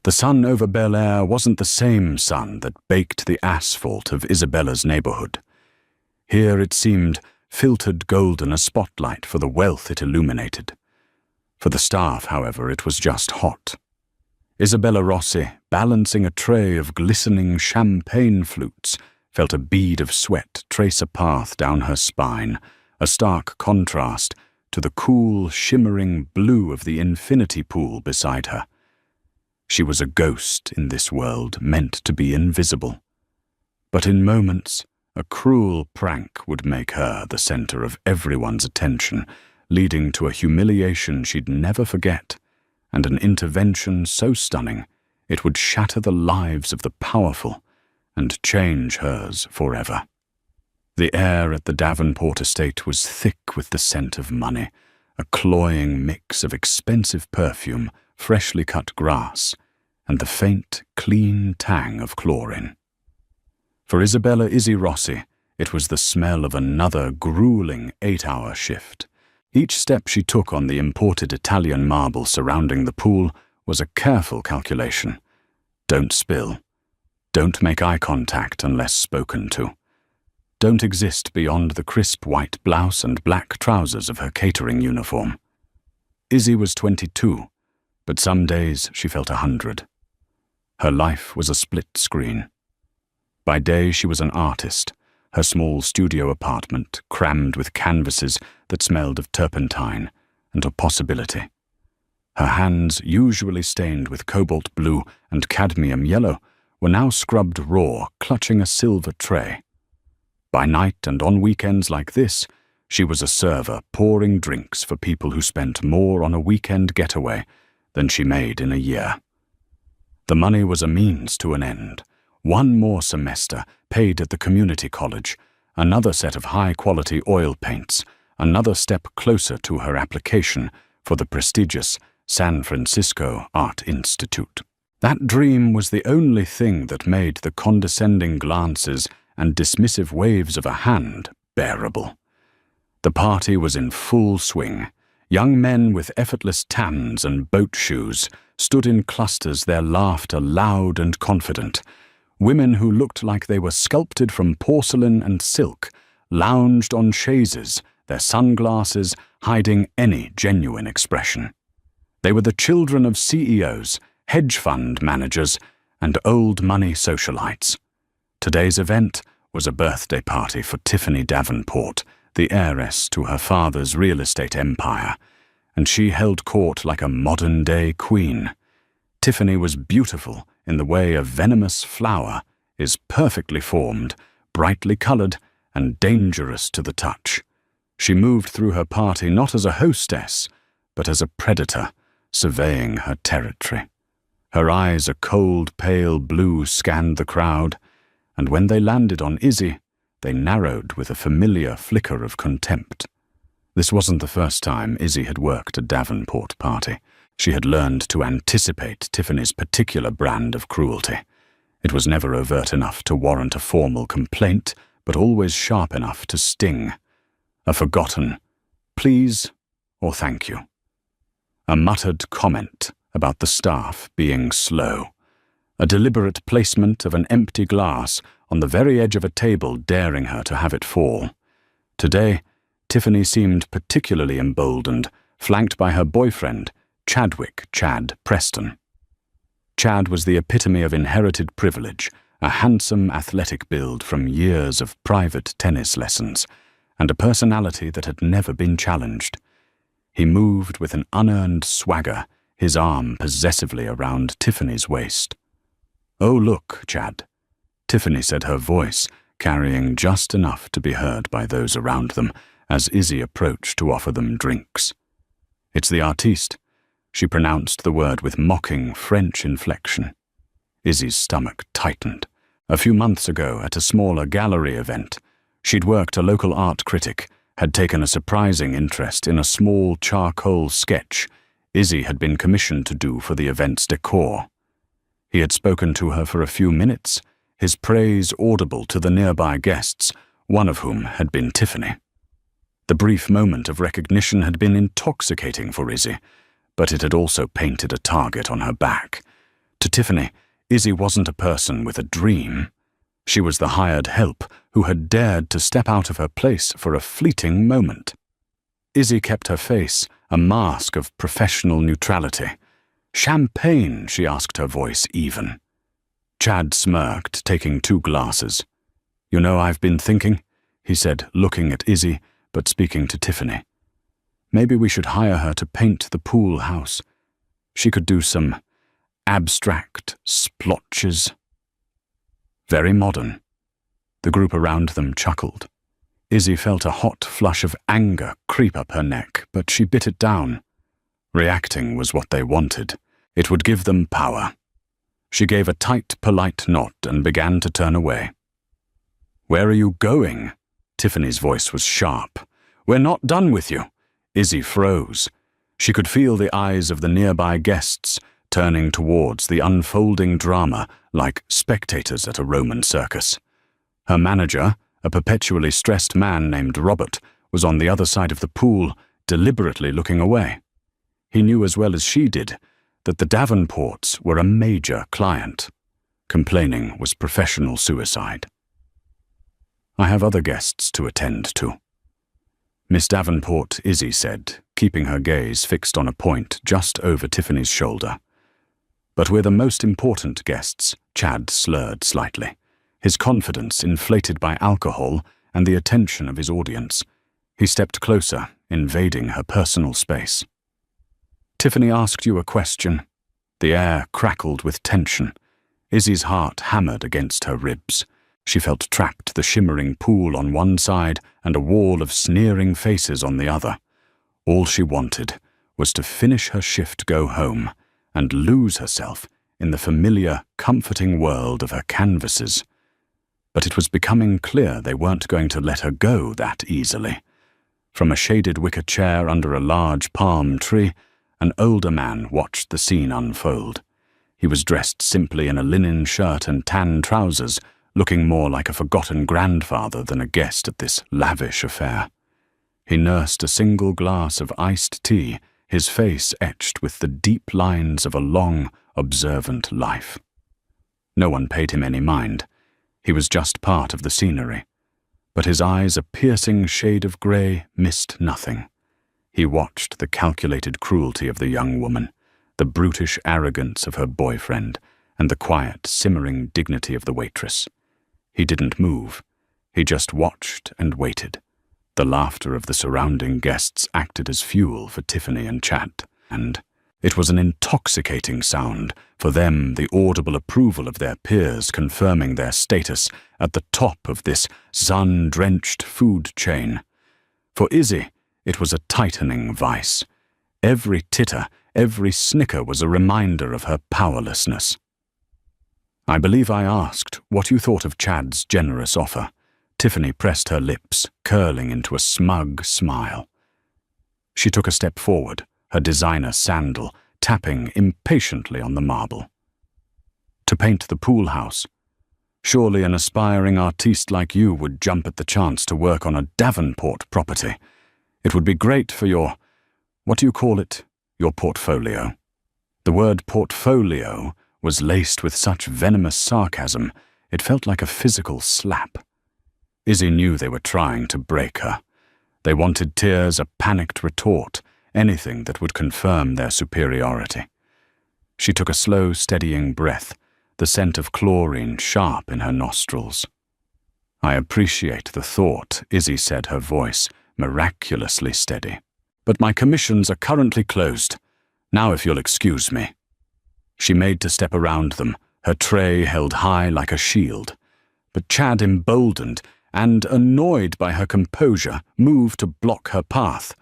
The sun over Bel Air wasn't the same sun that baked the asphalt of Isabella's neighborhood. Here it seemed filtered golden a spotlight for the wealth it illuminated. For the staff, however, it was just hot. Isabella Rossi, balancing a tray of glistening champagne flutes, felt a bead of sweat trace a path down her spine, a stark contrast to the cool, shimmering blue of the infinity pool beside her. She was a ghost in this world meant to be invisible. But in moments, a cruel prank would make her the center of everyone's attention, leading to a humiliation she'd never forget, and an intervention so stunning it would shatter the lives of the powerful and change hers forever. The air at the Davenport estate was thick with the scent of money, a cloying mix of expensive perfume, freshly cut grass, and the faint, clean tang of chlorine. For Isabella Izzy Rossi, it was the smell of another grueling 8-hour shift. Each step she took on the imported Italian marble surrounding the pool was a careful calculation. Don't spill. Don't make eye contact unless spoken to. Don't exist beyond the crisp white blouse and black trousers of her catering uniform. Izzy was 22, but some days she felt 100. Her life was a split screen. By day she was an artist, her small studio apartment crammed with canvases that smelled of turpentine and of possibility. Her hands, usually stained with cobalt blue and cadmium yellow, were now scrubbed raw, clutching a silver tray. By night and on weekends like this, she was a server pouring drinks for people who spent more on a weekend getaway than she made in a year. The money was a means to an end. One more semester paid at the community college, another set of high-quality oil paints, another step closer to her application for the prestigious San Francisco Art Institute. That dream was the only thing that made the condescending glances and dismissive waves of a hand bearable. The party was in full swing. Young men with effortless tans and boat shoes stood in clusters, their laughter loud and confident. Women who looked like they were sculpted from porcelain and silk lounged on chaises, their sunglasses hiding any genuine expression. They were the children of CEOs, hedge fund managers, and old money socialites. Today's event was a birthday party for Tiffany Davenport, the heiress to her father's real estate empire, and she held court like a modern-day queen. Tiffany was beautiful in the way a venomous flower is perfectly formed, brightly colored, and dangerous to the touch. She moved through her party not as a hostess, but as a predator, surveying her territory. Her eyes, a cold, pale blue, scanned the crowd, and when they landed on Izzy, they narrowed with a familiar flicker of contempt. This wasn't the first time Izzy had worked a Davenport party. She had learned to anticipate Tiffany's particular brand of cruelty. It was never overt enough to warrant a formal complaint, but always sharp enough to sting. A forgotten please or thank you. A muttered comment about the staff being slow. A deliberate placement of an empty glass on the very edge of a table, daring her to have it fall. Today, Tiffany seemed particularly emboldened, flanked by her boyfriend, Chadwick Chad Preston. Chad was the epitome of inherited privilege, a handsome athletic build from years of private tennis lessons, and a personality that had never been challenged. He moved with an unearned swagger, his arm possessively around Tiffany's waist. "Oh, look, Chad," Tiffany said, her voice carrying just enough to be heard by those around them as Izzy approached to offer them drinks. "It's the artiste." She pronounced the word with mocking French inflection. Izzy's stomach tightened. A few months ago, at a smaller gallery event, she'd worked a local art critic, had taken a surprising interest in a small charcoal sketch Izzy had been commissioned to do for the event's decor. He had spoken to her for a few minutes, his praise audible to the nearby guests, one of whom had been Tiffany. The brief moment of recognition had been intoxicating for Izzy, but it had also painted a target on her back. To Tiffany, Izzy wasn't a person with a dream. She was the hired help who had dared to step out of her place for a fleeting moment. Izzy kept her face a mask of professional neutrality. "Champagne?" she asked, her voice even. Chad smirked, taking 2 glasses. "You know, I've been thinking," he said, looking at Izzy, but speaking to Tiffany. "Maybe we should hire her to paint the pool house. She could do some abstract splotches." Very modern. The group around them chuckled. Izzy felt a hot flush of anger creep up her neck, but she bit it down. Reacting was what they wanted. It would give them power. She gave a tight, polite nod and began to turn away. "Where are you going?" Tiffany's voice was sharp. "We're not done with you." Izzy froze. She could feel the eyes of the nearby guests turning towards the unfolding drama like spectators at a Roman circus. Her manager, a perpetually stressed man named Robert, was on the other side of the pool, deliberately looking away. He knew as well as she did that the Davenports were a major client. Complaining was professional suicide. "I have other guests to attend to." "Miss Davenport," Izzy said, keeping her gaze fixed on a point just over Tiffany's shoulder. "But we're the most important guests," Chad slurred slightly, his confidence inflated by alcohol and the attention of his audience. He stepped closer, invading her personal space. "Tiffany asked you a question." The air crackled with tension. Izzy's heart hammered against her ribs. She felt trapped, the shimmering pool on one side and a wall of sneering faces on the other. All she wanted was to finish her shift, go home, and lose herself in the familiar, comforting world of her canvases. But it was becoming clear they weren't going to let her go that easily. From a shaded wicker chair under a large palm tree, an older man watched the scene unfold. He was dressed simply in a linen shirt and tan trousers, looking more like a forgotten grandfather than a guest at this lavish affair. He nursed a single glass of iced tea, his face etched with the deep lines of a long, observant life. No one paid him any mind. He was just part of the scenery. But his eyes, a piercing shade of grey, missed nothing. He watched the calculated cruelty of the young woman, the brutish arrogance of her boyfriend, and the quiet, simmering dignity of the waitress. He didn't move. He just watched and waited. The laughter of the surrounding guests acted as fuel for Tiffany and Chad, and it was an intoxicating sound, for them the audible approval of their peers confirming their status at the top of this sun-drenched food chain. For Izzy, it was a tightening vice. Every titter, every snicker was a reminder of her powerlessness. "I believe I asked what you thought of Chad's generous offer." Tiffany pressed her lips, curling into a smug smile. She took a step forward, her designer sandal tapping impatiently on the marble. "To paint the pool house. Surely an aspiring artiste like you would jump at the chance to work on a Davenport property. It would be great for your, what do you call it, your portfolio." The word portfolio was laced with such venomous sarcasm, it felt like a physical slap. Izzy knew they were trying to break her. They wanted tears, a panicked retort, anything that would confirm their superiority. She took a slow, steadying breath, the scent of chlorine sharp in her nostrils. "I appreciate the thought," Izzy said, her voice miraculously steady. "But my commissions are currently closed. Now if you'll excuse me." She made to step around them, her tray held high like a shield. But Chad, emboldened and annoyed by her composure, moved to block her path.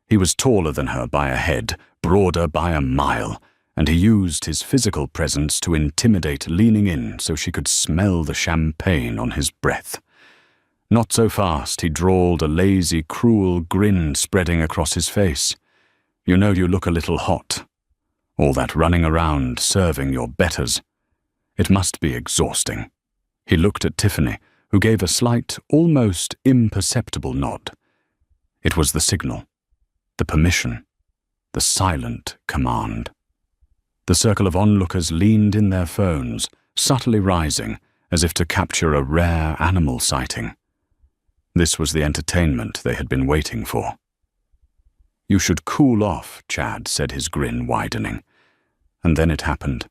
He was taller than her by a head, broader by a mile, and he used his physical presence to intimidate, leaning in so she could smell the champagne on his breath. "Not so fast," he drawled, a lazy, cruel grin spreading across his face. "You know you look a little hot. All that running around, serving your betters. It must be exhausting." He looked at Tiffany, who gave a slight, almost imperceptible nod. It was the signal, the permission, the silent command. The circle of onlookers leaned in their phones, subtly rising, as if to capture a rare animal sighting. This was the entertainment they had been waiting for. "You should cool off," Chad said, his grin widening. And then it happened.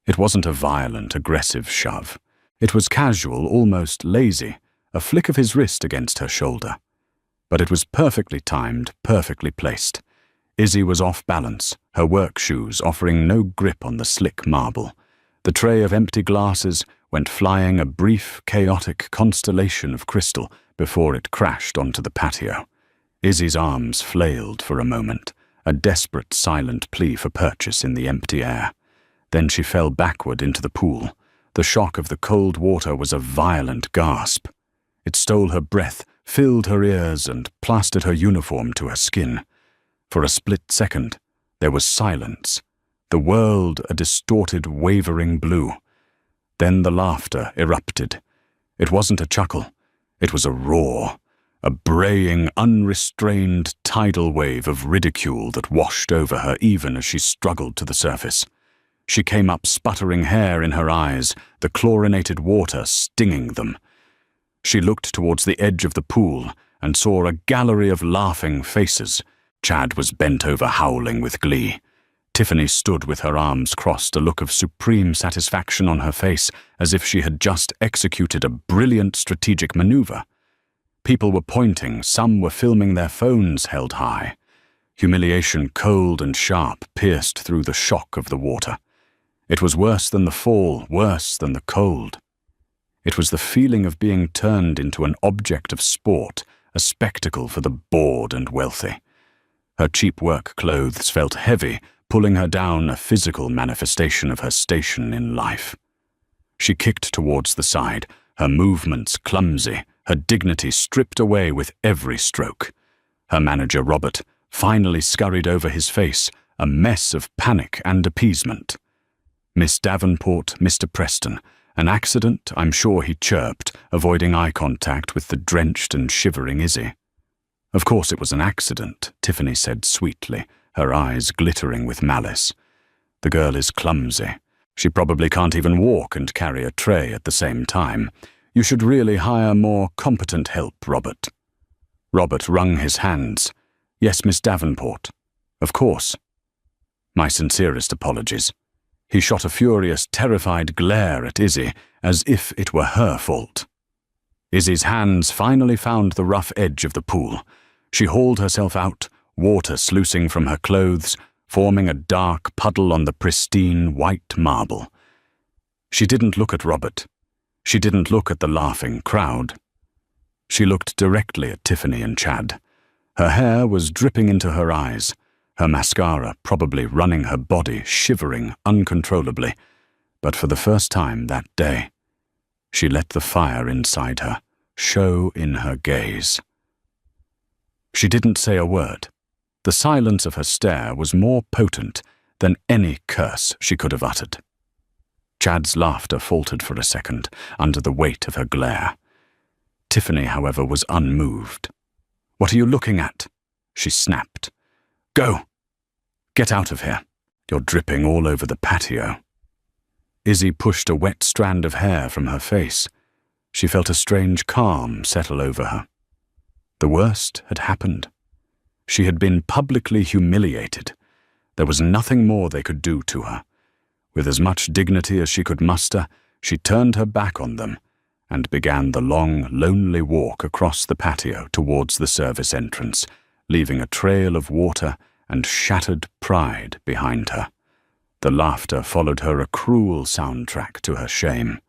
It wasn't a violent, aggressive shove. It was casual, almost lazy, a flick of his wrist against her shoulder. But it was perfectly timed, perfectly placed. Izzy was off balance, her work shoes offering no grip on the slick marble. The tray of empty glasses went flying, a brief, chaotic constellation of crystal before it crashed onto the patio. Izzy's arms flailed for a moment, a desperate, silent plea for purchase in the empty air. Then she fell backward into the pool. The shock of the cold water was a violent gasp. It stole her breath, filled her ears, and plastered her uniform to her skin. For a split second, there was silence, the world a distorted, wavering blue. Then the laughter erupted. It wasn't a chuckle. It was a roar, a braying, unrestrained tidal wave of ridicule that washed over her even as she struggled to the surface. She came up, sputtering, hair in her eyes, the chlorinated water stinging them. She looked towards the edge of the pool and saw a gallery of laughing faces. Chad was bent over, howling with glee. Tiffany stood with her arms crossed, a look of supreme satisfaction on her face, as if she had just executed a brilliant strategic maneuver. People were pointing, some were filming, their phones held high. Humiliation, cold and sharp, pierced through the shock of the water. It was worse than the fall, worse than the cold. It was the feeling of being turned into an object of sport, a spectacle for the bored and wealthy. Her cheap work clothes felt heavy, pulling her down, a physical manifestation of her station in life. She kicked towards the side, her movements clumsy, her dignity stripped away with every stroke. Her manager, Robert, finally scurried over his face, a mess of panic and appeasement. Miss Davenport, Mr. Preston. An accident, I'm sure he chirped, avoiding eye contact with the drenched and shivering Izzy. Of course it was an accident, Tiffany said sweetly, her eyes glittering with malice. The girl is clumsy. She probably can't even walk and carry a tray at the same time. You should really hire more competent help, Robert. Robert wrung his hands. Yes, Miss Davenport. Of course. My sincerest apologies. He shot a furious, terrified glare at Izzy, as if it were her fault. Izzy's hands finally found the rough edge of the pool. She hauled herself out, water sluicing from her clothes, forming a dark puddle on the pristine white marble. She didn't look at Robert. She didn't look at the laughing crowd. She looked directly at Tiffany and Chad. Her hair was dripping into her eyes, her mascara probably running her body, shivering uncontrollably. But for the first time that day, she let the fire inside her show in her gaze. She didn't say a word. The silence of her stare was more potent than any curse she could have uttered. Chad's laughter faltered for a second under the weight of her glare. Tiffany, however, was unmoved. "What are you looking at?" she snapped. "Go! Get out of here. You're dripping all over the patio." Izzy pushed a wet strand of hair from her face. She felt a strange calm settle over her. The worst had happened. She had been publicly humiliated. There was nothing more they could do to her. With as much dignity as she could muster, she turned her back on them and began the long, lonely walk across the patio towards the service entrance, leaving a trail of water and shattered pride behind her. The laughter followed her, a cruel soundtrack to her shame.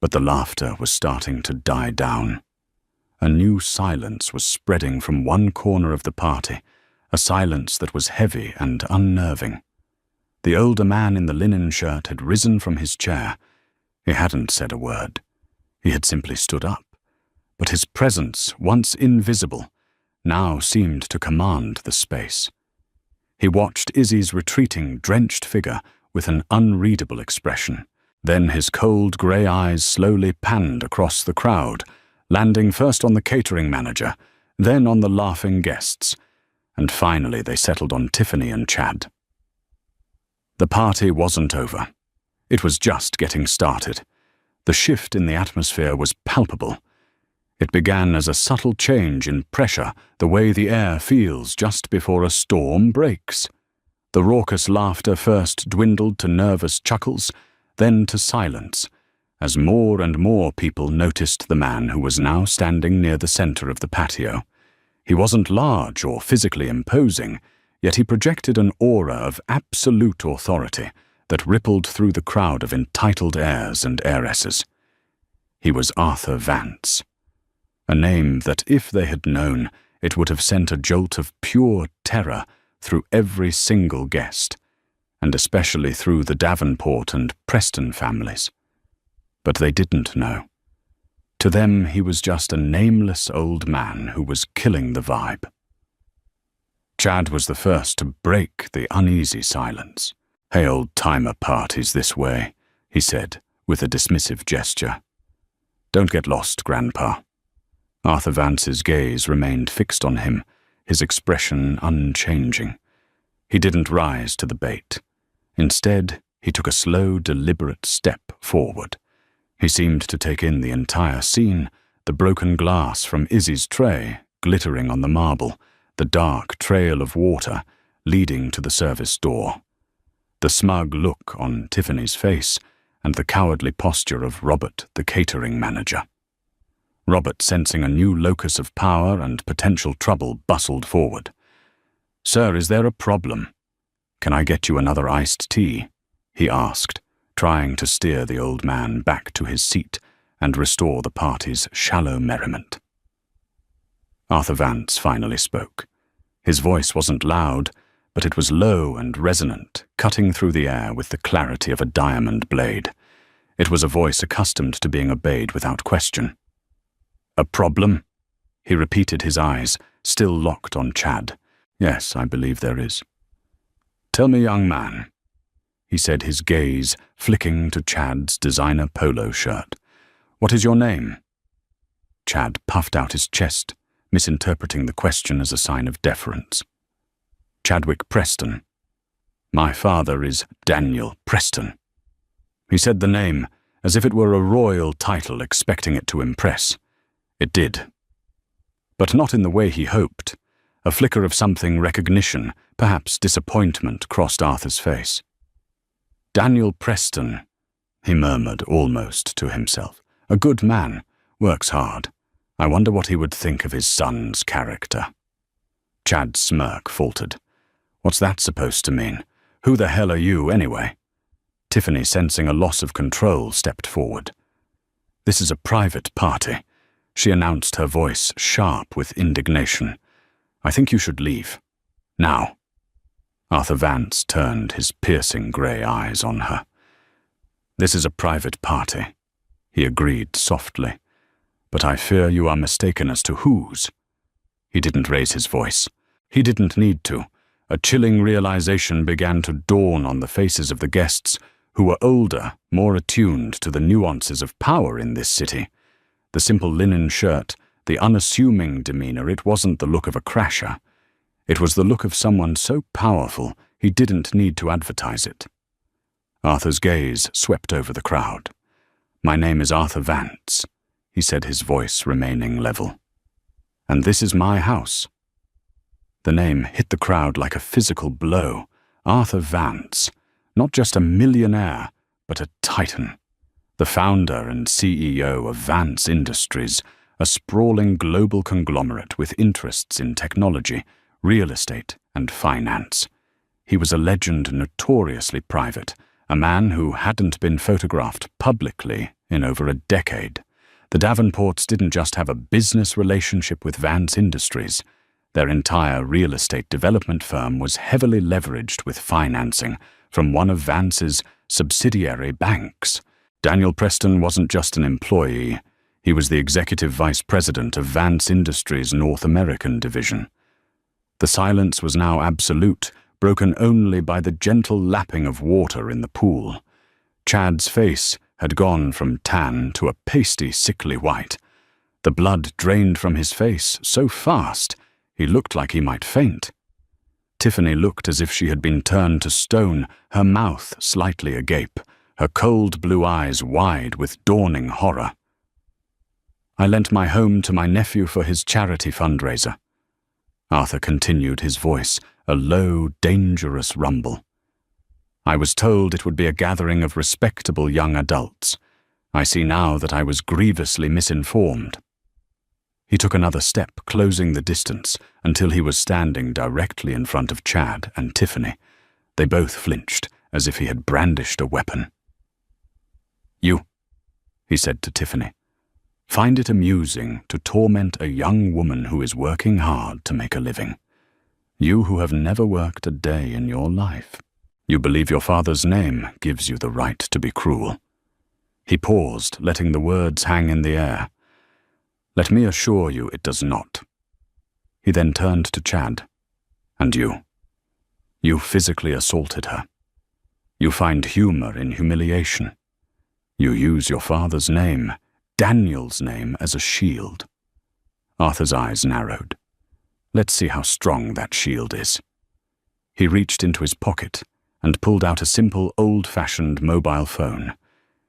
But the laughter was starting to die down. A new silence was spreading from one corner of the party, a silence that was heavy and unnerving. The older man in the linen shirt had risen from his chair. He hadn't said a word. He had simply stood up. But his presence, once invisible, now seemed to command the space. He watched Izzy's retreating, drenched figure with an unreadable expression. Then his cold grey eyes slowly panned across the crowd, landing first on the catering manager, then on the laughing guests, and finally they settled on Tiffany and Chad. The party wasn't over. It was just getting started. The shift in the atmosphere was palpable. It began as a subtle change in pressure, the way the air feels just before a storm breaks. The raucous laughter first dwindled to nervous chuckles, then to silence, as more and more people noticed the man who was now standing near the center of the patio. He wasn't large or physically imposing, yet he projected an aura of absolute authority that rippled through the crowd of entitled heirs and heiresses. He was Arthur Vance, a name that, if they had known, it would have sent a jolt of pure terror through every single guest, and especially through the Davenport and Preston families. But they didn't know. To them, he was just a nameless old man who was killing the vibe. Chad was the first to break the uneasy silence. "Hey, old-timer parties this way," he said, with a dismissive gesture. "Don't get lost, Grandpa." Arthur Vance's gaze remained fixed on him, his expression unchanging. He didn't rise to the bait. Instead, he took a slow, deliberate step forward. He seemed to take in the entire scene, the broken glass from Izzy's tray glittering on the marble, the dark trail of water leading to the service door, the smug look on Tiffany's face, and the cowardly posture of Robert, the catering manager. Robert, sensing a new locus of power and potential trouble, bustled forward. "Sir, is there a problem? Can I get you another iced tea?" he asked, trying to steer the old man back to his seat and restore the party's shallow merriment. Arthur Vance finally spoke. His voice wasn't loud, but it was low and resonant, cutting through the air with the clarity of a diamond blade. It was a voice accustomed to being obeyed without question. "A problem?" He repeated, his eyes still locked on Chad. "Yes, I believe there is." "Tell me, young man," he said, his gaze flicking to Chad's designer polo shirt. "What is your name?" Chad puffed out his chest, misinterpreting the question as a sign of deference. "Chadwick Preston. My father is Daniel Preston." He said the name as if it were a royal title, expecting it to impress. It did. But not in the way he hoped. A flicker of something recognition, perhaps disappointment, crossed Arthur's face. "Daniel Preston," he murmured almost to himself. "A good man, works hard. I wonder what he would think of his son's character." Chad's smirk faltered. "What's that supposed to mean? Who the hell are you, anyway?" Tiffany, sensing a loss of control, stepped forward. "This is a private party," she announced, her voice sharp with indignation. "I think you should leave. Now." Arthur Vance turned his piercing grey eyes on her. "This is a private party," he agreed softly. "But I fear you are mistaken as to whose." He didn't raise his voice. He didn't need to. A chilling realization began to dawn on the faces of the guests, who were older, more attuned to the nuances of power in this city. The simple linen shirt, the unassuming demeanor, it wasn't the look of a crasher. It was the look of someone so powerful he didn't need to advertise it. Arthur's gaze swept over the crowd. "My name is Arthur Vance," he said, his voice remaining level. "And this is my house." The name hit the crowd like a physical blow. Arthur Vance, not just a millionaire, but a titan. The founder and CEO of Vance Industries, a sprawling global conglomerate with interests in technology, real estate, and finance. He was a legend notoriously private, a man who hadn't been photographed publicly in over a decade. The Davenports didn't just have a business relationship with Vance Industries. Their entire real estate development firm was heavily leveraged with financing from one of Vance's subsidiary banks. Daniel Preston wasn't just an employee. He was the executive vice president of Vance Industries' North American division. The silence was now absolute, broken only by the gentle lapping of water in the pool. Chad's face had gone from tan to a pasty, sickly white. The blood drained from his face so fast he looked like he might faint. Tiffany looked as if she had been turned to stone, her mouth slightly agape, her cold blue eyes wide with dawning horror. "I lent my home to my nephew for his charity fundraiser." Arthur continued, his voice a low, dangerous rumble. "I was told it would be a gathering of respectable young adults. I see now that I was grievously misinformed." He took another step, closing the distance, until he was standing directly in front of Chad and Tiffany. They both flinched, as if he had brandished a weapon. "You," he said to Tiffany, "find it amusing to torment a young woman who is working hard to make a living. You who have never worked a day in your life. You believe your father's name gives you the right to be cruel." He paused, letting the words hang in the air. "Let me assure you it does not." He then turned to Chad. "And you. You physically assaulted her. You find humor in humiliation. You use your father's name, Daniel's name, as a shield." Arthur's eyes narrowed. "Let's see how strong that shield is." He reached into his pocket and pulled out a simple, old-fashioned mobile phone.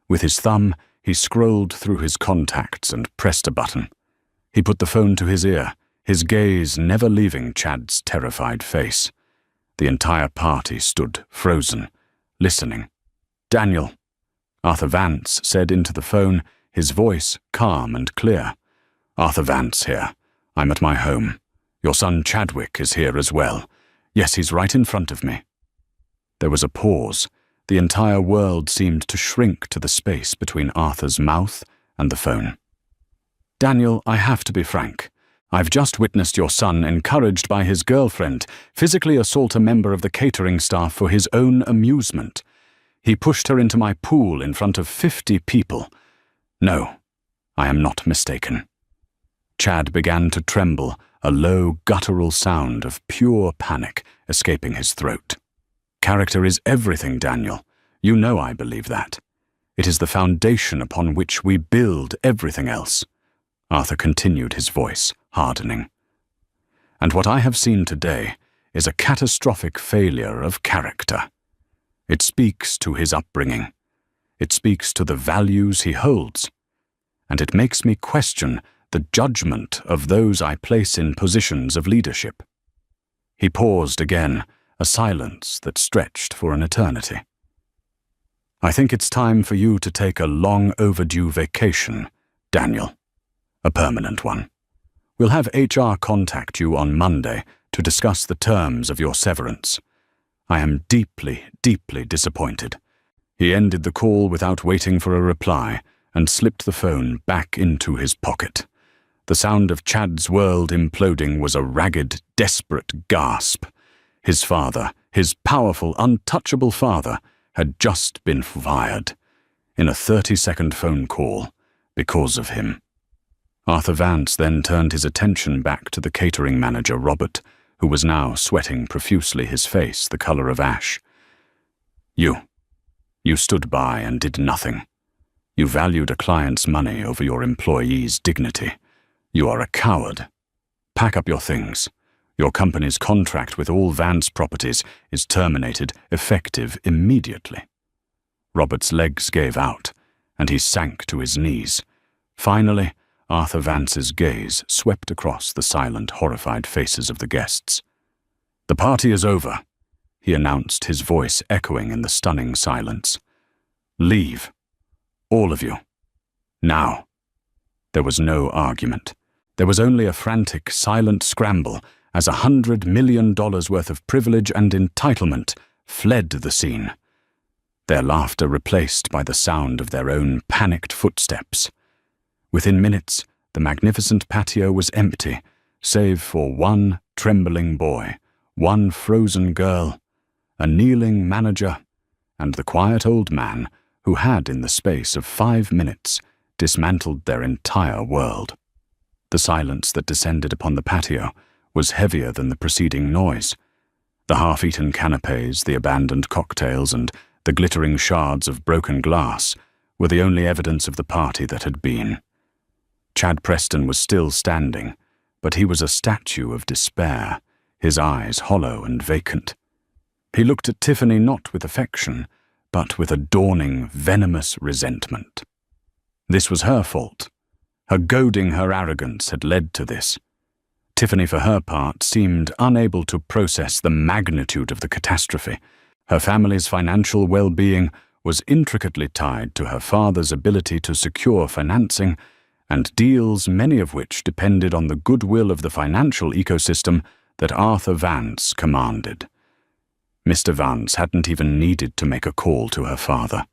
With his thumb, he scrolled through his contacts and pressed a button. He put the phone to his ear, his gaze never leaving Chad's terrified face. The entire party stood frozen, listening. "Daniel," Arthur Vance said into the phone, his voice calm and clear. "Arthur Vance here. I'm at my home. Your son Chadwick is here as well. Yes, he's right in front of me." There was a pause. The entire world seemed to shrink to the space between Arthur's mouth and the phone. "Daniel, I have to be frank. I've just witnessed your son, encouraged by his girlfriend, physically assault a member of the catering staff for his own amusement. He pushed her into my pool in front of 50 people. No, I am not mistaken." Chad began to tremble, a low, guttural sound of pure panic escaping his throat. "Character is everything, Daniel. You know I believe that. It is the foundation upon which we build everything else." Arthur continued, his voice hardening. "And what I have seen today is a catastrophic failure of character. It speaks to his upbringing. It speaks to the values he holds. And it makes me question the judgment of those I place in positions of leadership." He paused again, a silence that stretched for an eternity. "I think it's time for you to take a long overdue vacation, Daniel. A permanent one. We'll have HR contact you on Monday to discuss the terms of your severance. I am deeply, deeply disappointed." He ended the call without waiting for a reply and slipped the phone back into his pocket. The sound of Chad's world imploding was a ragged, desperate gasp. His father, his powerful, untouchable father, had just been fired in a 30-second phone call because of him. Arthur Vance then turned his attention back to the catering manager, Robert, who was now sweating profusely, his face the color of ash. You stood by and did nothing. You valued a client's money over your employee's dignity. You are a coward. Pack up your things. Your company's contract with all Vance properties is terminated, effective immediately." Robert's legs gave out, and he sank to his knees. Finally, Arthur Vance's gaze swept across the silent, horrified faces of the guests. "The party is over," he announced, his voice echoing in the stunning silence. "Leave. All of you. Now." There was no argument. There was only a frantic, silent scramble as $100 million worth of privilege and entitlement fled the scene, their laughter replaced by the sound of their own panicked footsteps. Within minutes, the magnificent patio was empty, save for one trembling boy, one frozen girl, a kneeling manager, and the quiet old man who had, in the space of 5 minutes, dismantled their entire world. The silence that descended upon the patio was heavier than the preceding noise. The half-eaten canapes, the abandoned cocktails, and the glittering shards of broken glass were the only evidence of the party that had been. Chad Preston was still standing, but he was a statue of despair, his eyes hollow and vacant. He looked at Tiffany not with affection, but with a dawning, venomous resentment. This was her fault. Her goading, her arrogance had led to this. Tiffany, for her part, seemed unable to process the magnitude of the catastrophe. Her family's financial well-being was intricately tied to her father's ability to secure financing, and deals many of which depended on the goodwill of the financial ecosystem that Arthur Vance commanded. Mr. Vance hadn't even needed to make a call to her father.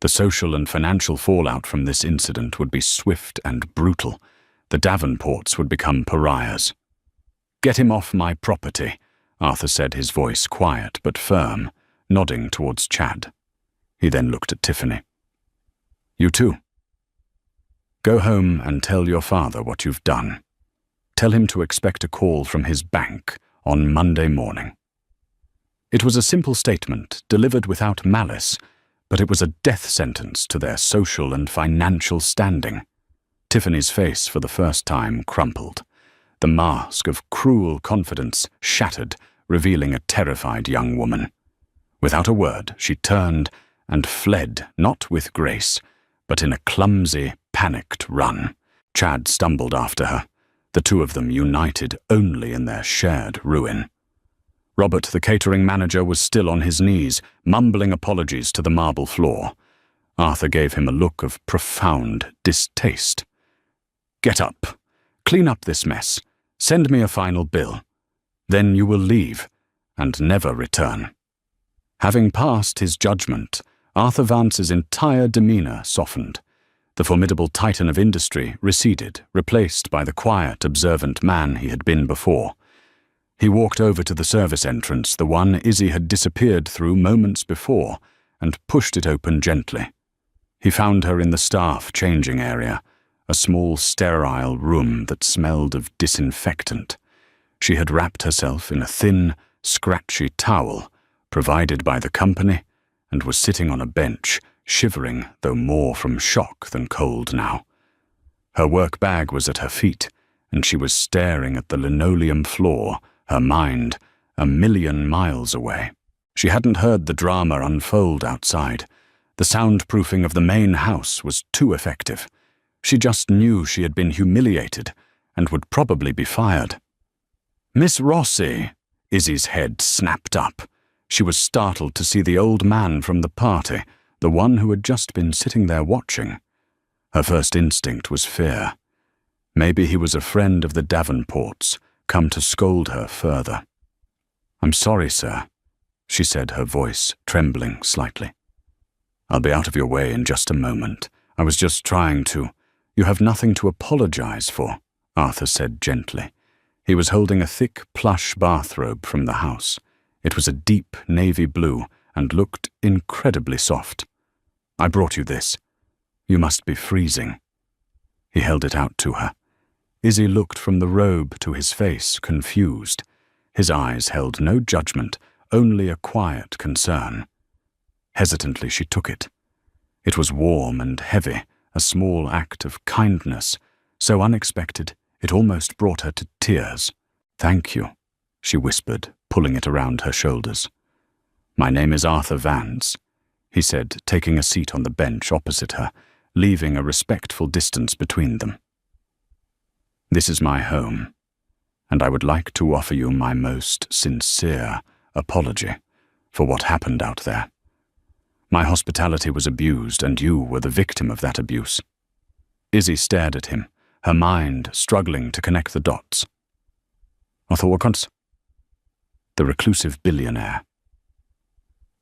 The social and financial fallout from this incident would be swift and brutal. The Davenports would become pariahs. "Get him off my property," Arthur said, his voice quiet but firm, nodding towards Chad. He then looked at Tiffany. "You too. Go home and tell your father what you've done. Tell him to expect a call from his bank on Monday morning." It was a simple statement, delivered without malice, but it was a death sentence to their social and financial standing. Tiffany's face, for the first time, crumpled. The mask of cruel confidence shattered, revealing a terrified young woman. Without a word, she turned and fled, not with grace, but in a clumsy, panicked run. Chad stumbled after her, the two of them united only in their shared ruin. Robert, the catering manager, was still on his knees, mumbling apologies to the marble floor. Arthur gave him a look of profound distaste. "Get up. Clean up this mess. Send me a final bill. Then you will leave, and never return." Having passed his judgment, Arthur Vance's entire demeanor softened. The formidable titan of industry receded, replaced by the quiet, observant man he had been before. He walked over to the service entrance, the one Izzy had disappeared through moments before, and pushed it open gently. He found her in the staff changing area, a small sterile room that smelled of disinfectant. She had wrapped herself in a thin, scratchy towel provided by the company and was sitting on a bench, shivering, though more from shock than cold now. Her work bag was at her feet, and she was staring at the linoleum floor, her mind a million miles away. She hadn't heard the drama unfold outside. The soundproofing of the main house was too effective. She just knew she had been humiliated and would probably be fired. "Miss Rossi!" Izzy's head snapped up. She was startled to see the old man from the party, the one who had just been sitting there watching. Her first instinct was fear. Maybe he was a friend of the Davenports, come to scold her further. "I'm sorry, sir," she said, her voice trembling slightly. "I'll be out of your way in just a moment. I was just trying to—" "You have nothing to apologize for," Arthur said gently. He was holding a thick plush bathrobe from the house. It was a deep navy blue and looked incredibly soft. "I brought you this. You must be freezing." He held it out to her. Izzy looked from the robe to his face, confused. His eyes held no judgment, only a quiet concern. Hesitantly she took it. It was warm and heavy, a small act of kindness, so unexpected it almost brought her to tears. "Thank you," she whispered, pulling it around her shoulders. "My name is Arthur Vance," he said, taking a seat on the bench opposite her, leaving a respectful distance between them. "This is my home, and I would like to offer you my most sincere apology for what happened out there. My hospitality was abused, and you were the victim of that abuse." Izzy stared at him, her mind struggling to connect the dots. "Arthur Wilkins?" The reclusive billionaire.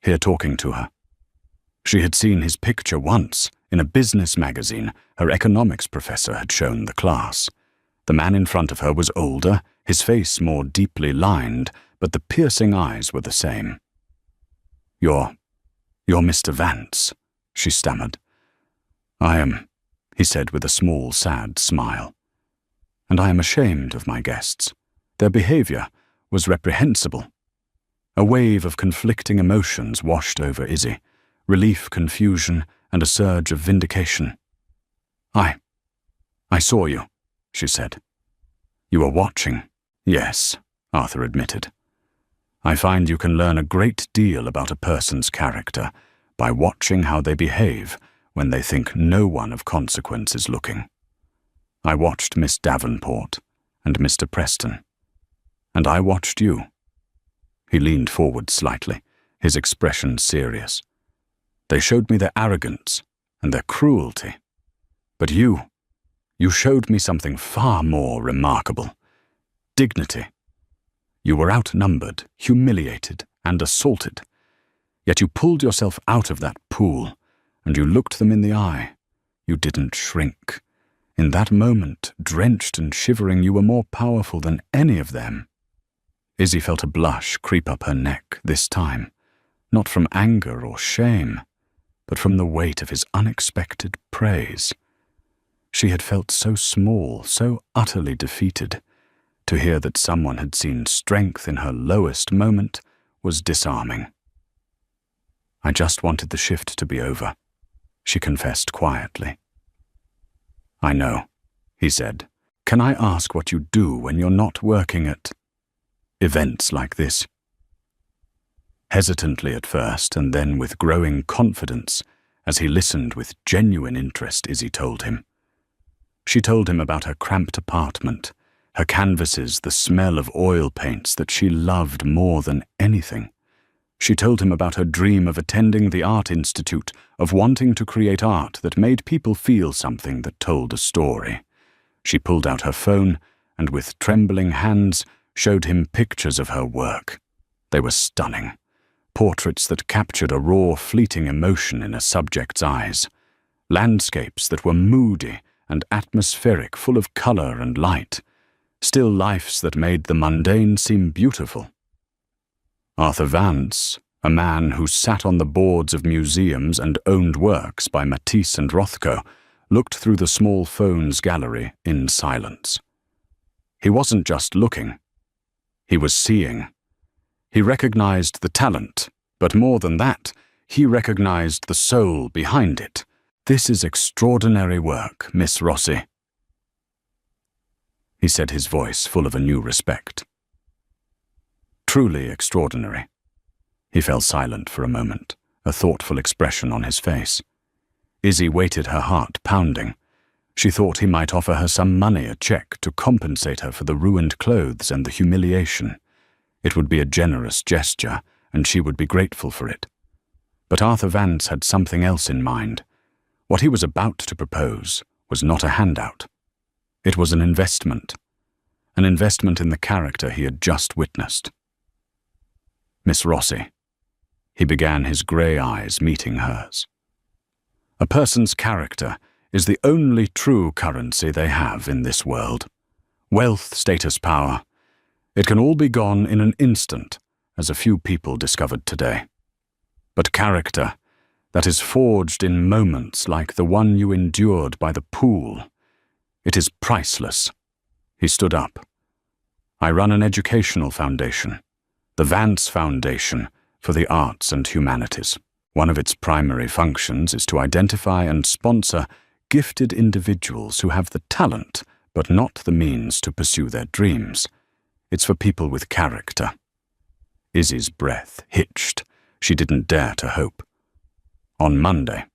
Here talking to her. She had seen his picture once, in a business magazine her economics professor had shown the class. The man in front of her was older, his face more deeply lined, but the piercing eyes were the same. You're Mr. Vance," she stammered. "I am," he said with a small, sad smile. "And I am ashamed of my guests. Their behavior was reprehensible." A wave of conflicting emotions washed over Izzy, relief, confusion, and a surge of vindication. I saw you," she said. "You were watching." "Yes," Arthur admitted. I find you can learn a great deal about a person's character by watching how they behave when they think no one of consequence is looking. I watched Miss Davenport and Mr. Preston, and I watched you. He leaned forward slightly, his expression serious. They showed me their arrogance and their cruelty. But you showed me something far more remarkable. Dignity. You were outnumbered, humiliated, and assaulted. Yet you pulled yourself out of that pool, and you looked them in the eye. You didn't shrink. In that moment, drenched and shivering, you were more powerful than any of them. Izzy felt a blush creep up her neck this time, not from anger or shame, but from the weight of his unexpected praise. She had felt so small, so utterly defeated. To hear that someone had seen strength in her lowest moment was disarming. I just wanted the shift to be over, she confessed quietly. I know, he said. Can I ask what you do when you're not working at events like this? Hesitantly at first, and then with growing confidence, as he listened with genuine interest, Izzy told him. She told him about her cramped apartment, her canvases, the smell of oil paints that she loved more than anything. She told him about her dream of attending the Art Institute, of wanting to create art that made people feel something, that told a story. She pulled out her phone and with trembling hands showed him pictures of her work. They were stunning. Portraits that captured a raw, fleeting emotion in a subject's eyes. Landscapes that were moody and atmospheric, full of color and light. Still lifes that made the mundane seem beautiful. Arthur Vance, a man who sat on the boards of museums and owned works by Matisse and Rothko, looked through the small phone's gallery in silence. He wasn't just looking. He was seeing. He recognized the talent, but more than that, he recognized the soul behind it. This is extraordinary work, Miss Rossi, he said, his voice full of a new respect. Truly extraordinary. He fell silent for a moment, a thoughtful expression on his face. Izzy waited, her heart pounding. She thought he might offer her some money, a check, to compensate her for the ruined clothes and the humiliation. It would be a generous gesture, and she would be grateful for it. But Arthur Vance had something else in mind. What he was about to propose was not a handout. It was an investment in the character he had just witnessed. Miss Rossi, he began, his grey eyes meeting hers. A person's character is the only true currency they have in this world. Wealth, status, power. It can all be gone in an instant, as a few people discovered today. But character, that is forged in moments like the one you endured by the pool, it is priceless. He stood up. I run an educational foundation, the Vance Foundation for the Arts and Humanities. One of its primary functions is to identify and sponsor gifted individuals who have the talent but not the means to pursue their dreams. It's for people with character. Izzy's breath hitched. She didn't dare to hope. On Monday,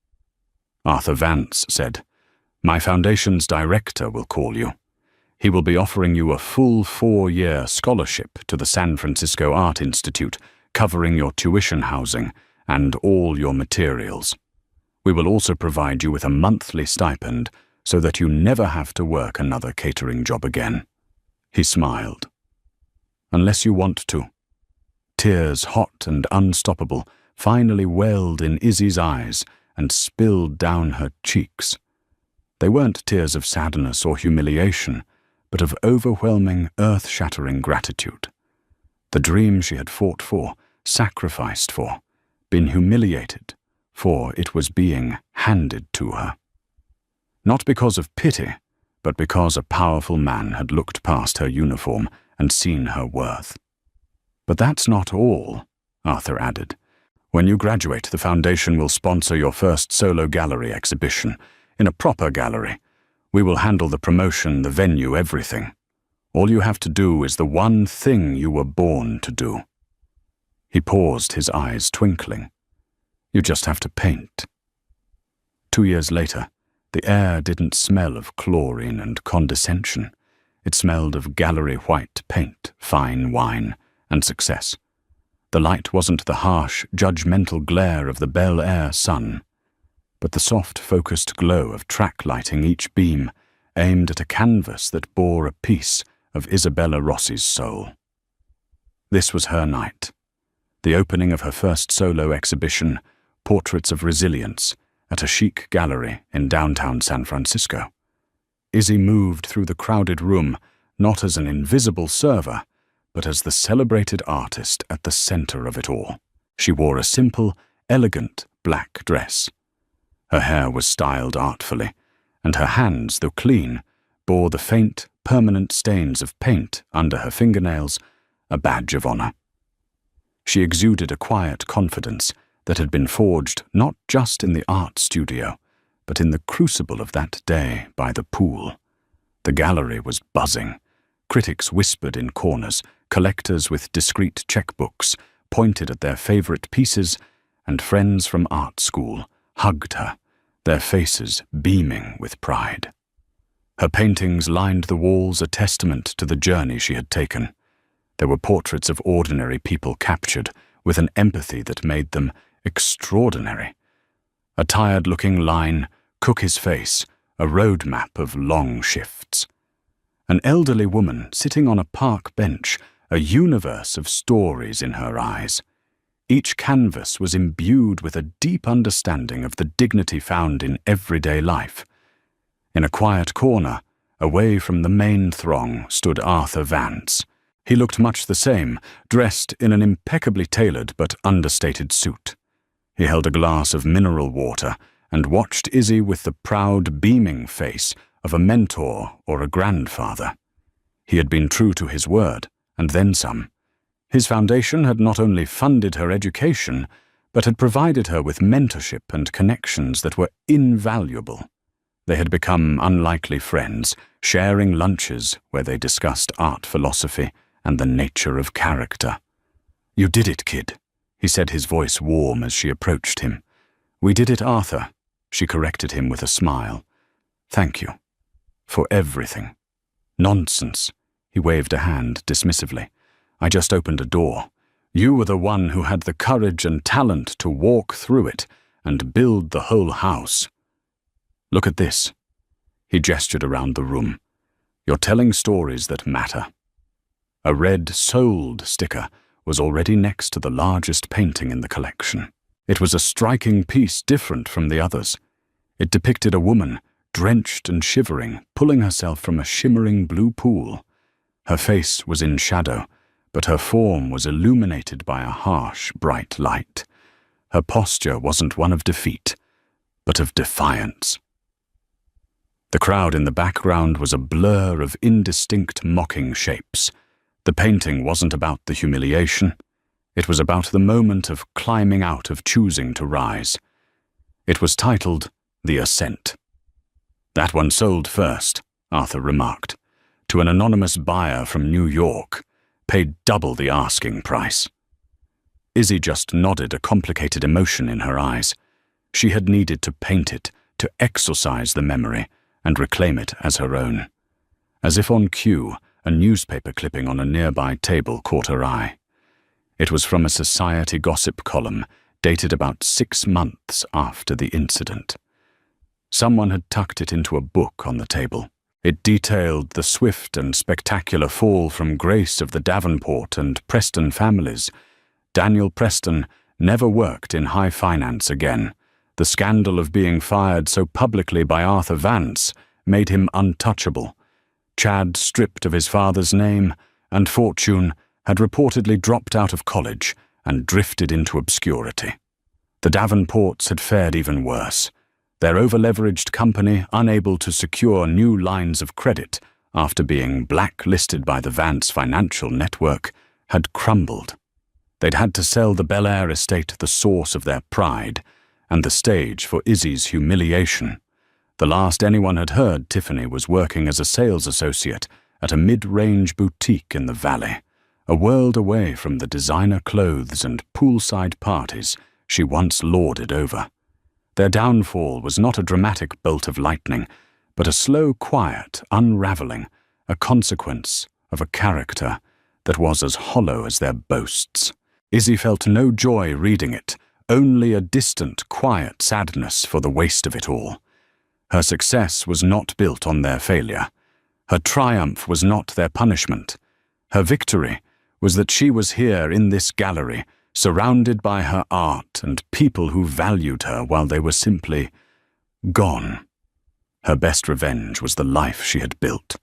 Arthur Vance said, my foundation's director will call you. He will be offering you a full 4-year scholarship to the San Francisco Art Institute, covering your tuition, housing, and all your materials. We will also provide you with a monthly stipend so that you never have to work another catering job again. He smiled. Unless you want to. Tears, hot and unstoppable, finally welled in Izzy's eyes and spilled down her cheeks. They weren't tears of sadness or humiliation, but of overwhelming, earth-shattering gratitude. The dream she had fought for, sacrificed for, been humiliated, for it was being handed to her. Not because of pity, but because a powerful man had looked past her uniform and seen her worth. But that's not all, Arthur added. When you graduate, the foundation will sponsor your first solo gallery exhibition, in a proper gallery. We will handle the promotion, the venue, everything. All you have to do is the one thing you were born to do." He paused, his eyes twinkling. "You just have to paint." 2 years later, the air didn't smell of chlorine and condescension. It smelled of gallery white paint, fine wine, and success. The light wasn't the harsh, judgmental glare of the Bel Air sun, but the soft, focused glow of track lighting, each beam aimed at a canvas that bore a piece of Isabella Rossi's soul. This was her night, the opening of her first solo exhibition, Portraits of Resilience, at a chic gallery in downtown San Francisco. Izzy moved through the crowded room, not as an invisible server, but as the celebrated artist at the center of it all. She wore a simple, elegant black dress. Her hair was styled artfully, and her hands, though clean, bore the faint, permanent stains of paint under her fingernails, a badge of honor. She exuded a quiet confidence that had been forged not just in the art studio, but in the crucible of that day by the pool. The gallery was buzzing. Critics whispered in corners, collectors with discreet checkbooks pointed at their favorite pieces, and friends from art school hugged her, their faces beaming with pride. Her paintings lined the walls, a testament to the journey she had taken. There were portraits of ordinary people captured with an empathy that made them extraordinary. A tired-looking line, Cookie's face, a road map of long shifts. An elderly woman sitting on a park bench, a universe of stories in her eyes. Each canvas was imbued with a deep understanding of the dignity found in everyday life. In a quiet corner, away from the main throng, stood Arthur Vance. He looked much the same, dressed in an impeccably tailored but understated suit. He held a glass of mineral water and watched Izzy with the proud, beaming face of a mentor or a grandfather. He had been true to his word, and then some. His foundation had not only funded her education, but had provided her with mentorship and connections that were invaluable. They had become unlikely friends, sharing lunches where they discussed art philosophy and the nature of character. "You did it, kid," he said, his voice warm as she approached him. "We did it, Arthur," she corrected him with a smile. "Thank you. For everything." "Nonsense," he waved a hand dismissively. "I just opened a door. You were the one who had the courage and talent to walk through it and build the whole house. Look at this." He gestured around the room. "You're telling stories that matter." A red "Sold" sticker was already next to the largest painting in the collection. It was a striking piece different from the others. It depicted a woman, drenched and shivering, pulling herself from a shimmering blue pool. Her face was in shadow, but her form was illuminated by a harsh, bright light. Her posture wasn't one of defeat, but of defiance. The crowd in the background was a blur of indistinct, mocking shapes. The painting wasn't about the humiliation. It was about the moment of climbing out, of choosing to rise. It was titled The Ascent. "That one sold first," Arthur remarked, "to an anonymous buyer from New York. Paid double the asking price." Izzy just nodded, a complicated emotion in her eyes. She had needed to paint it, to exorcise the memory, and reclaim it as her own. As if on cue, a newspaper clipping on a nearby table caught her eye. It was from a society gossip column, dated about 6 months after the incident. Someone had tucked it into a book on the table. It detailed the swift and spectacular fall from grace of the Davenport and Preston families. Daniel Preston never worked in high finance again. The scandal of being fired so publicly by Arthur Vance made him untouchable. Chad, stripped of his father's name and fortune, had reportedly dropped out of college and drifted into obscurity. The Davenports had fared even worse. Their over-leveraged company, unable to secure new lines of credit after being blacklisted by the Vance financial network, had crumbled. They'd had to sell the Bel Air estate, the source of their pride, and the stage for Izzy's humiliation. The last anyone had heard, Tiffany was working as a sales associate at a mid-range boutique in the valley, a world away from the designer clothes and poolside parties she once lorded over. Their downfall was not a dramatic bolt of lightning, but a slow, quiet unraveling, a consequence of a character that was as hollow as their boasts. Izzy felt no joy reading it, only a distant, quiet sadness for the waste of it all. Her success was not built on their failure. Her triumph was not their punishment. Her victory was that she was here in this gallery, surrounded by her art and people who valued her while they were simply gone. Her best revenge was the life she had built.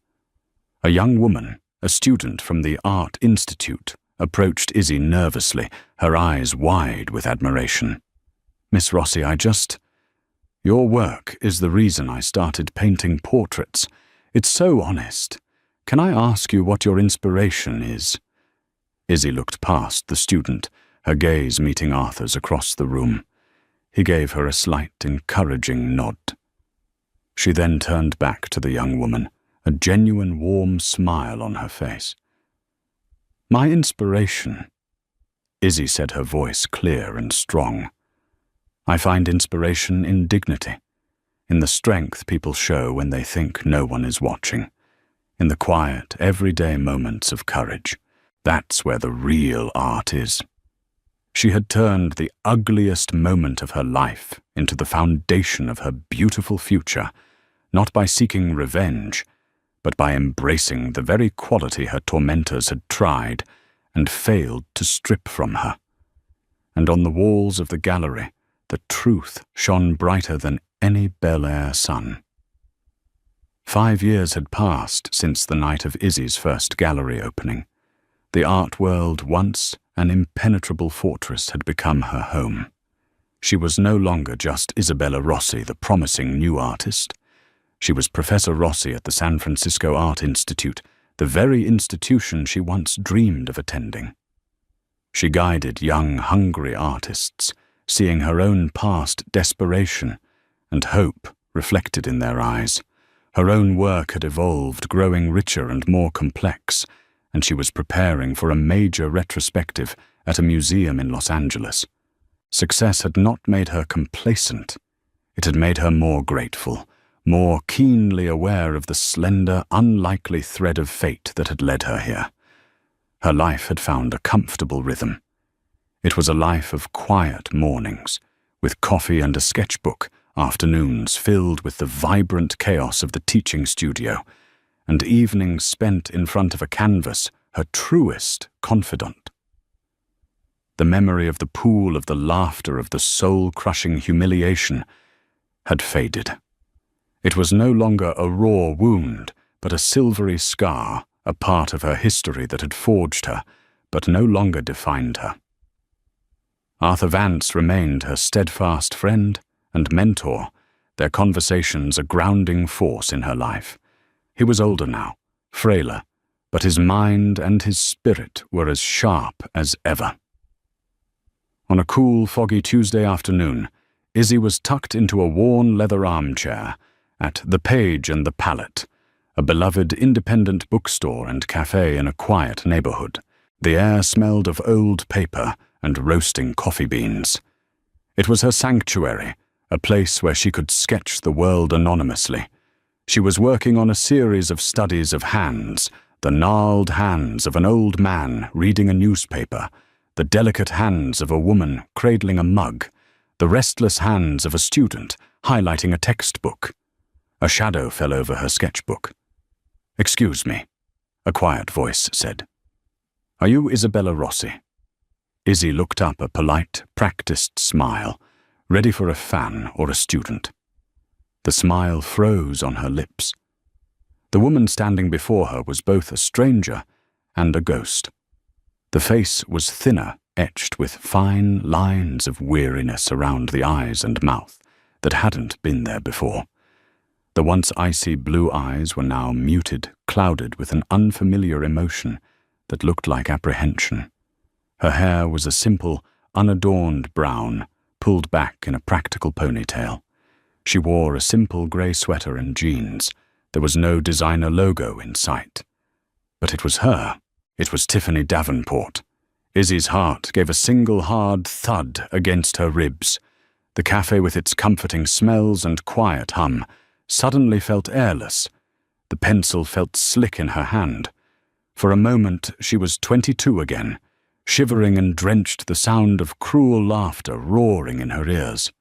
A young woman, a student from the Art Institute, approached Izzy nervously, her eyes wide with admiration. "Miss Rossi, your work is the reason I started painting portraits. It's so honest. Can I ask you what your inspiration is?" Izzy looked past the student, her gaze meeting Arthur's across the room. He gave her a slight, encouraging nod. She then turned back to the young woman, a genuine warm smile on her face. "My inspiration," Izzy said, her voice clear and strong. "I find inspiration in dignity, in the strength people show when they think no one is watching, in the quiet, everyday moments of courage. That's where the real art is." She had turned the ugliest moment of her life into the foundation of her beautiful future, not by seeking revenge, but by embracing the very quality her tormentors had tried and failed to strip from her. And on the walls of the gallery, the truth shone brighter than any Bel Air sun. 5 years had passed since the night of Izzy's first gallery opening. The art world, once an impenetrable fortress, had become her home. She was no longer just Isabella Rossi, the promising new artist. She was Professor Rossi at the San Francisco Art Institute, the very institution she once dreamed of attending. She guided young, hungry artists, seeing her own past desperation and hope reflected in their eyes. Her own work had evolved, growing richer and more complex, and she was preparing for a major retrospective at a museum in Los Angeles. Success had not made her complacent. It had made her more grateful, more keenly aware of the slender, unlikely thread of fate that had led her here. Her life had found a comfortable rhythm. It was a life of quiet mornings, with coffee and a sketchbook, afternoons filled with the vibrant chaos of the teaching studio, and evenings spent in front of a canvas, her truest confidant. The memory of the pool, of the laughter, of the soul-crushing humiliation had faded. It was no longer a raw wound, but a silvery scar, a part of her history that had forged her, but no longer defined her. Arthur Vance remained her steadfast friend and mentor, their conversations a grounding force in her life. He was older now, frailer, but his mind and his spirit were as sharp as ever. On a cool, foggy Tuesday afternoon, Izzy was tucked into a worn leather armchair at The Page and the Palette, a beloved independent bookstore and cafe in a quiet neighborhood. The air smelled of old paper and roasting coffee beans. It was her sanctuary, a place where she could sketch the world anonymously. She was working on a series of studies of hands, the gnarled hands of an old man reading a newspaper, the delicate hands of a woman cradling a mug, the restless hands of a student highlighting a textbook. A shadow fell over her sketchbook. "Excuse me," a quiet voice said. "Are you Isabella Rossi?" Izzy looked up, a polite, practiced smile, ready for a fan or a student. The smile froze on her lips. The woman standing before her was both a stranger and a ghost. The face was thinner, etched with fine lines of weariness around the eyes and mouth that hadn't been there before. The once icy blue eyes were now muted, clouded with an unfamiliar emotion that looked like apprehension. Her hair was a simple, unadorned brown, pulled back in a practical ponytail. She wore a simple grey sweater and jeans. There was no designer logo in sight. But it was her. It was Tiffany Davenport. Izzy's heart gave a single hard thud against her ribs. The cafe with its comforting smells and quiet hum suddenly felt airless. The pencil felt slick in her hand. For a moment she was 22 again, shivering and drenched, the sound of cruel laughter roaring in her ears.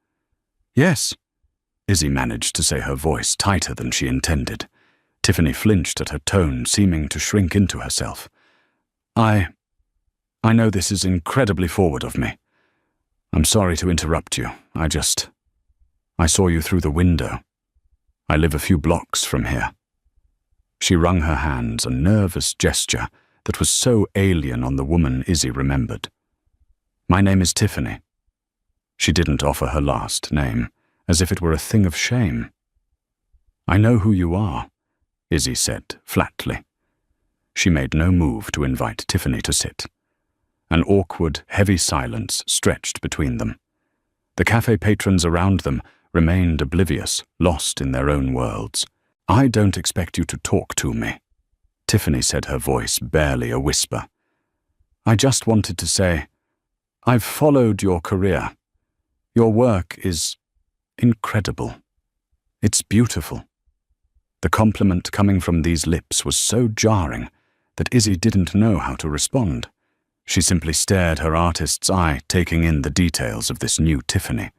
"Yes," Izzy managed to say, her voice tighter than she intended. Tiffany flinched at her tone, seeming to shrink into herself. I know this is incredibly forward of me. I'm sorry to interrupt you. I saw you through the window. I live a few blocks from here." She wrung her hands, a nervous gesture that was so alien on the woman Izzy remembered. "My name is Tiffany." She didn't offer her last name, as if it were a thing of shame. "I know who you are," Izzy said flatly. She made no move to invite Tiffany to sit. An awkward, heavy silence stretched between them. The cafe patrons around them remained oblivious, lost in their own worlds. "I don't expect you to talk to me," Tiffany said, her voice barely a whisper. "I just wanted to say, I've followed your career. Your work is incredible. It's beautiful." The compliment coming from these lips was so jarring that Izzy didn't know how to respond. She simply stared, her artist's eye taking in the details of this new Tiffany.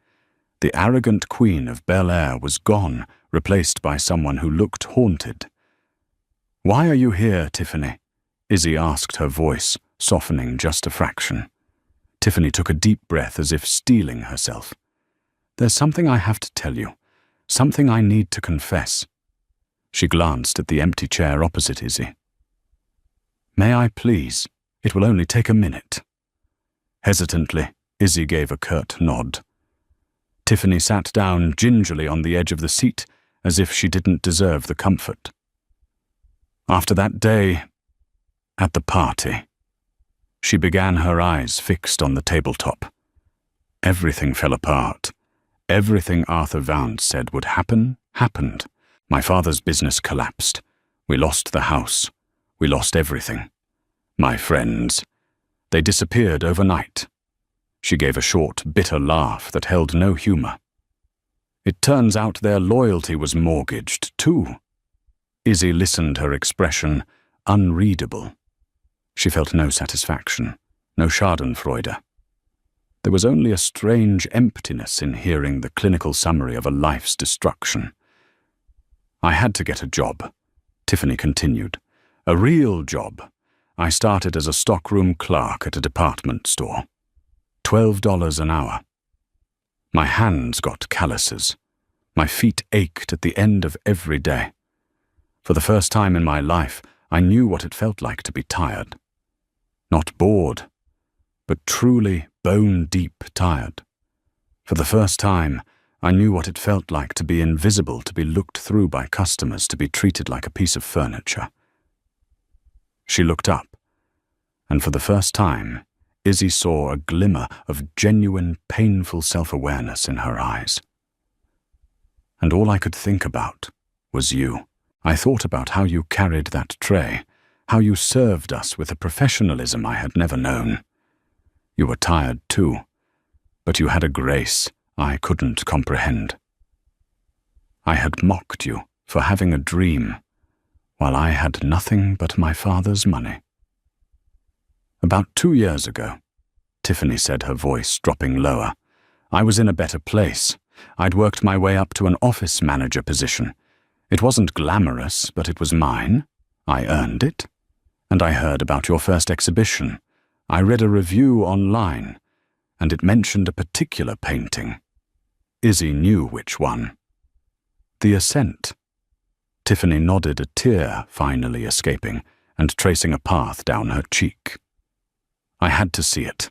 The arrogant queen of Bel Air was gone, replaced by someone who looked haunted. "Why are you here, Tiffany?" Izzy asked, her voice softening just a fraction. Tiffany took a deep breath as if steeling herself. "There's something I have to tell you, something I need to confess." She glanced at the empty chair opposite Izzy. "May I please? It will only take a minute." Hesitantly, Izzy gave a curt nod. Tiffany sat down gingerly on the edge of the seat, as if she didn't deserve the comfort. "After that day, at the party," she began, her eyes fixed on the tabletop. "Everything fell apart. Everything Arthur Vance said would happen, happened. My father's business collapsed. We lost the house. We lost everything. My friends, they disappeared overnight." She gave a short, bitter laugh that held no humor. "It turns out their loyalty was mortgaged, too." Izzy listened, her expression unreadable. She felt no satisfaction, no schadenfreude. There was only a strange emptiness in hearing the clinical summary of a life's destruction. "I had to get a job," Tiffany continued. "A real job. I started as a stockroom clerk at a department store. $12 an hour. My hands got calluses. My feet ached at the end of every day. For the first time in my life, I knew what it felt like to be tired. Not bored, but truly bone-deep tired. For the first time, I knew what it felt like to be invisible, to be looked through by customers, to be treated like a piece of furniture." She looked up, and for the first time, Izzy saw a glimmer of genuine, painful self-awareness in her eyes. "And all I could think about was you. I thought about how you carried that tray, how you served us with a professionalism I had never known. You were tired too, but you had a grace I couldn't comprehend. I had mocked you for having a dream, while I had nothing but my father's money." "About 2 years ago," Tiffany said, her voice dropping lower, "I was in a better place. I'd worked my way up to an office manager position. It wasn't glamorous, but it was mine. I earned it. And I heard about your first exhibition. I read a review online, and it mentioned a particular painting." Izzy knew which one. "The Ascent." Tiffany nodded, a tear finally escaping and tracing a path down her cheek. "I had to see it.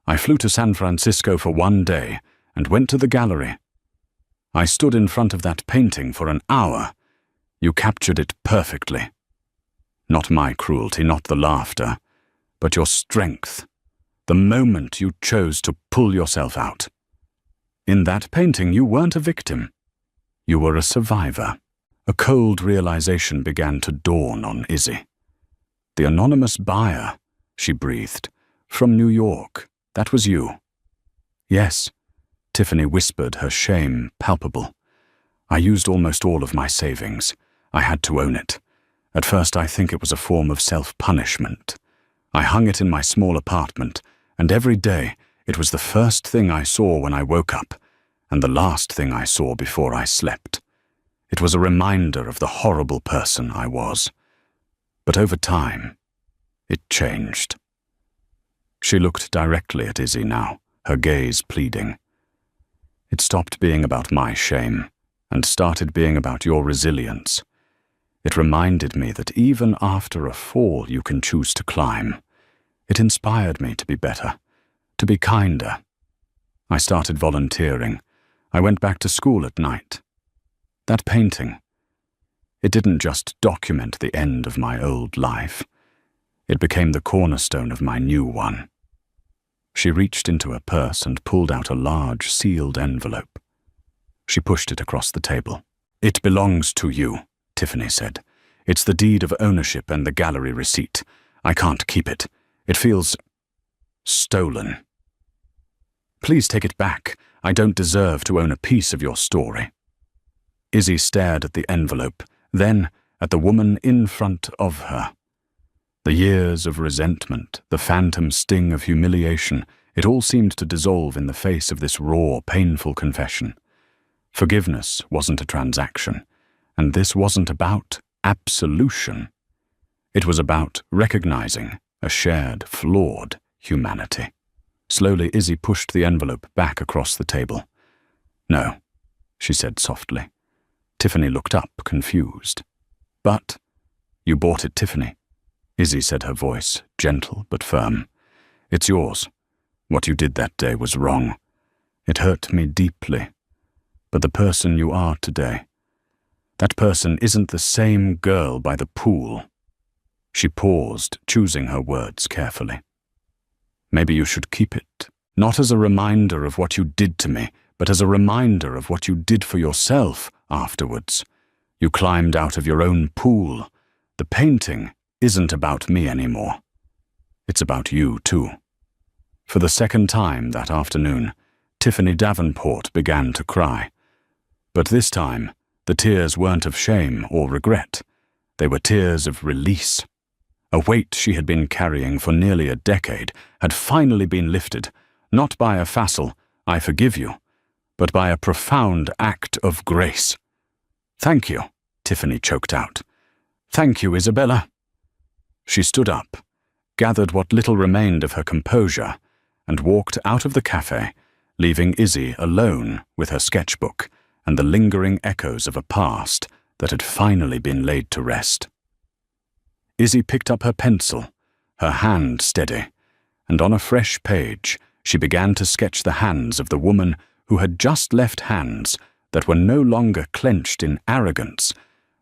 I flew to San Francisco for 1 day and went to the gallery. I stood in front of that painting for an hour. You captured it perfectly. Not my cruelty, not the laughter, but your strength, the moment you chose to pull yourself out. In that painting, you weren't a victim. You were a survivor." A cold realization began to dawn on Izzy. The anonymous buyer, she breathed. From New York. That was you. Yes, Tiffany whispered, her shame palpable. I used almost all of my savings. I had to own it. At first I think it was a form of self-punishment. I hung it in my small apartment, and every day it was the first thing I saw when I woke up, and the last thing I saw before I slept. It was a reminder of the horrible person I was. But over time, it changed. She looked directly at Izzy now, her gaze pleading. It stopped being about my shame, and started being about your resilience. It reminded me that even after a fall you can choose to climb. It inspired me to be better, to be kinder. I started volunteering. I went back to school at night. That painting, it didn't just document the end of my old life. It became the cornerstone of my new one. She reached into her purse and pulled out a large, sealed envelope. She pushed it across the table. It belongs to you, Tiffany said. It's the deed of ownership and the gallery receipt. I can't keep it. It feels stolen. Please take it back. I don't deserve to own a piece of your story. Izzy stared at the envelope, then at the woman in front of her. The years of resentment, the phantom sting of humiliation, it all seemed to dissolve in the face of this raw, painful confession. Forgiveness wasn't a transaction, and this wasn't about absolution. It was about recognizing a shared, flawed humanity. Slowly, Izzy pushed the envelope back across the table. No, she said softly. Tiffany looked up, confused. But you bought it, Tiffany. Izzy said, her voice gentle but firm. It's yours. What you did that day was wrong. It hurt me deeply. But the person you are today, that person isn't the same girl by the pool. She paused, choosing her words carefully. Maybe you should keep it, not as a reminder of what you did to me, but as a reminder of what you did for yourself afterwards. You climbed out of your own pool. The painting isn't about me anymore. It's about you, too. For the second time that afternoon, Tiffany Davenport began to cry. But this time, the tears weren't of shame or regret. They were tears of release. A weight she had been carrying for nearly a decade had finally been lifted, not by a facile, I forgive you, but by a profound act of grace. Thank you, Tiffany choked out. Thank you, Isabella. She stood up, gathered what little remained of her composure, and walked out of the cafe, leaving Izzy alone with her sketchbook and the lingering echoes of a past that had finally been laid to rest. Izzy picked up her pencil, her hand steady, and on a fresh page she began to sketch the hands of the woman who had just left hands that were no longer clenched in arrogance,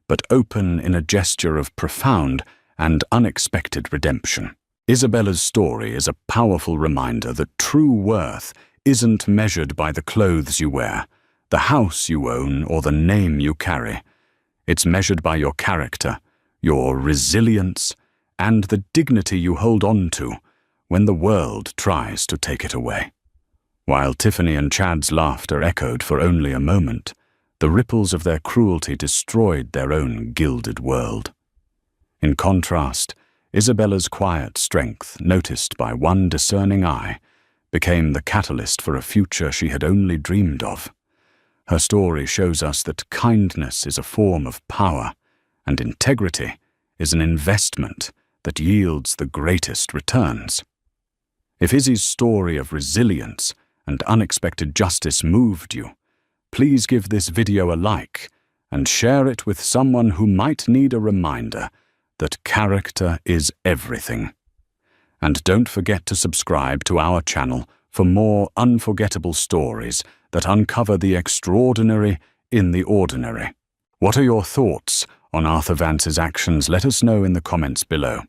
but open in a gesture of profound and unexpected redemption. Isabella's story is a powerful reminder that true worth isn't measured by the clothes you wear, the house you own, or the name you carry. It's measured by your character, your resilience, and the dignity you hold on to when the world tries to take it away. While Tiffany and Chad's laughter echoed for only a moment, the ripples of their cruelty destroyed their own gilded world. In contrast, Isabella's quiet strength, noticed by one discerning eye, became the catalyst for a future she had only dreamed of. Her story shows us that kindness is a form of power, and integrity is an investment that yields the greatest returns. If Izzy's story of resilience and unexpected justice moved you, please give this video a like and share it with someone who might need a reminder that character is everything. And don't forget to subscribe to our channel for more unforgettable stories that uncover the extraordinary in the ordinary. What are your thoughts on Arthur Vance's actions? Let us know in the comments below.